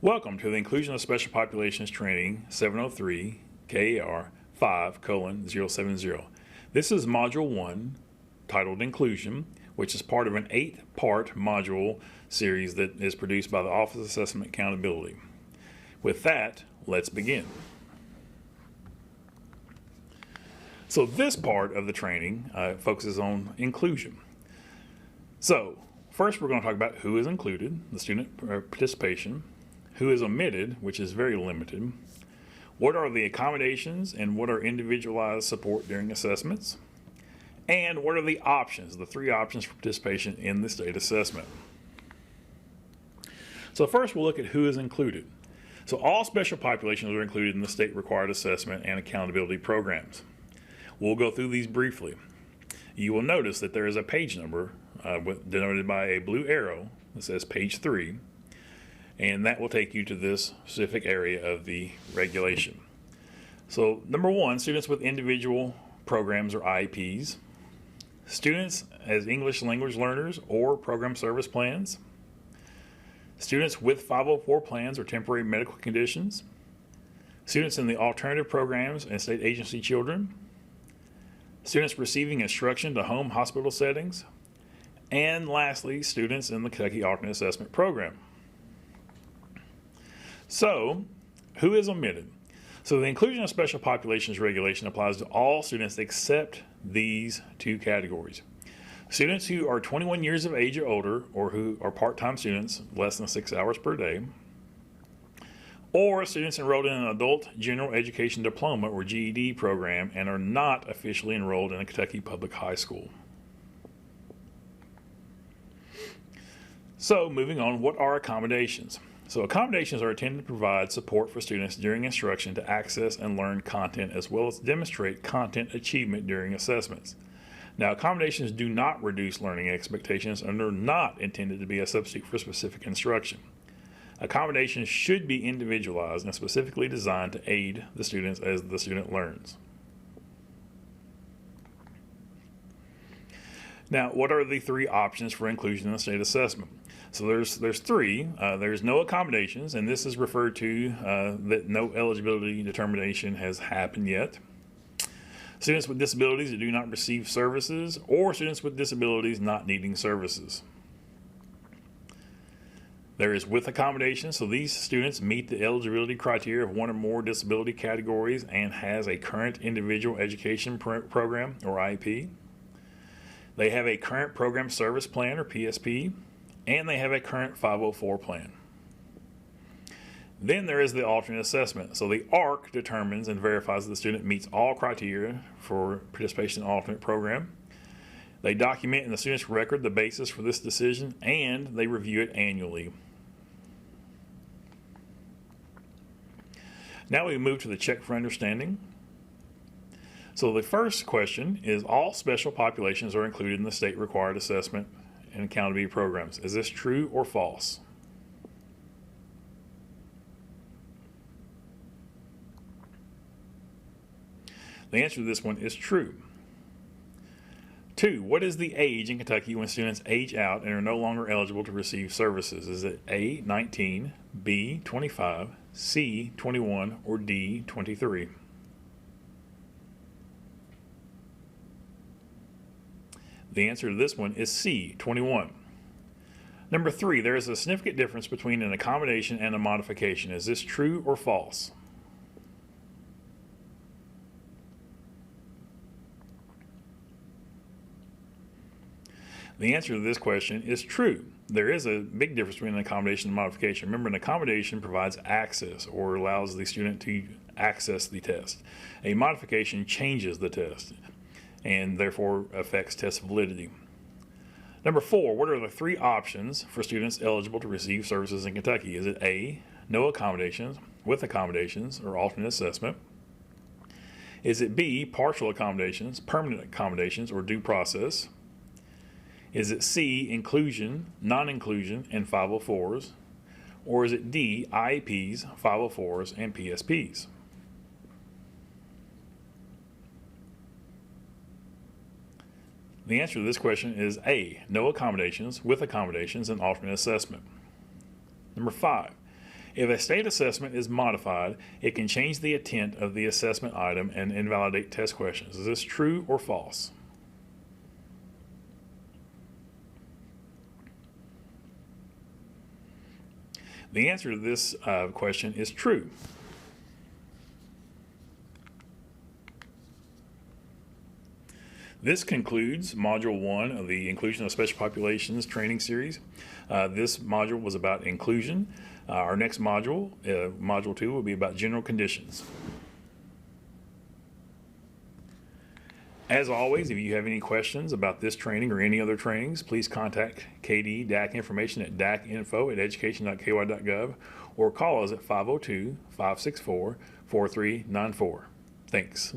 Welcome to the Inclusion of Special Populations Training 703 KAR 5:070. This is Module 1 titled Inclusion, which is part of an 8-part module series that is produced by the Office of Assessment Accountability. With that, let's begin. So this part of the training focuses on inclusion. So first we're going to talk about who is included, the student participation, who is omitted, which is very limited, what are the accommodations and what are individualized support during assessments, and what are the options, the 3 options for participation in the state assessment. So first we'll look at who is included. So all special populations are included in the state required assessment and accountability programs. We'll go through these briefly. You will notice that there is a page number denoted by a blue arrow that says page 3, and that will take you to this specific area of the regulation. So number 1, students with individual programs or IEPs, students as English language learners or program service plans, students with 504 plans or temporary medical conditions, students in the alternative programs and state agency children, students receiving instruction to home hospital settings, and lastly, students in the Kentucky Alternate Assessment Program. So, who is omitted? So the Inclusion of Special Populations regulation applies to all students except these 2 categories. Students who are 21 years of age or older, or who are part-time students, less than 6 hours per day, or students enrolled in an Adult General Education Diploma or GED program and are not officially enrolled in a Kentucky public high school. So moving on, what are accommodations? So accommodations are intended to provide support for students during instruction to access and learn content as well as demonstrate content achievement during assessments. Now, accommodations do not reduce learning expectations and are not intended to be a substitute for specific instruction. Accommodations should be individualized and specifically designed to aid the students as the student learns. Now, what are the 3 options for inclusion in the state assessment? So there's 3. There's no accommodations, and this is referred to that no eligibility determination has happened yet. Students with disabilities that do not receive services, or students with disabilities not needing services. There is with accommodations, so these students meet the eligibility criteria of 1 or more disability categories and has a current individual education program or IEP. They have a current program service plan or PSP, and they have a current 504 plan. Then there is the alternate assessment. So the ARC determines and verifies that the student meets all criteria for participation in the alternate program. They document in the student's record the basis for this decision, and they review it annually. Now we move to the check for understanding. So the first question is, all special populations are included in the state required assessment and accountability programs. Is this true or false? The answer to this one is true. 2, what is the age in Kentucky when students age out and are no longer eligible to receive services? Is it A, 19, B, 25, C, 21, or D, 23? The answer to this one is C, 21. Number 3, there is a significant difference between an accommodation and a modification. Is this true or false? The answer to this question is true. There is a big difference between an accommodation and modification. Remember, an accommodation provides access or allows the student to access the test. A modification changes the test and therefore affects test validity. Number 4, what are the 3 options for students eligible to receive services in Kentucky? Is it A, no accommodations, with accommodations, or alternate assessment? Is it B, partial accommodations, permanent accommodations, or due process? Is it C, inclusion, non-inclusion, and 504s? Or is it D, IEPs, 504s, and PSPs? The answer to this question is A, no accommodations, with accommodations, and alternate assessment. Number 5, If a state assessment is modified, it can change the intent of the assessment item and invalidate test questions. Is this true or false? The answer to this question is true. This concludes Module 1 of the Inclusion of Special Populations training series. This module was about inclusion. Our next module, Module 2, will be about general conditions. As always, if you have any questions about this training or any other trainings, please contact KD DAC information at dacinfo@education.ky.gov or call us at 502-564-4394. Thanks.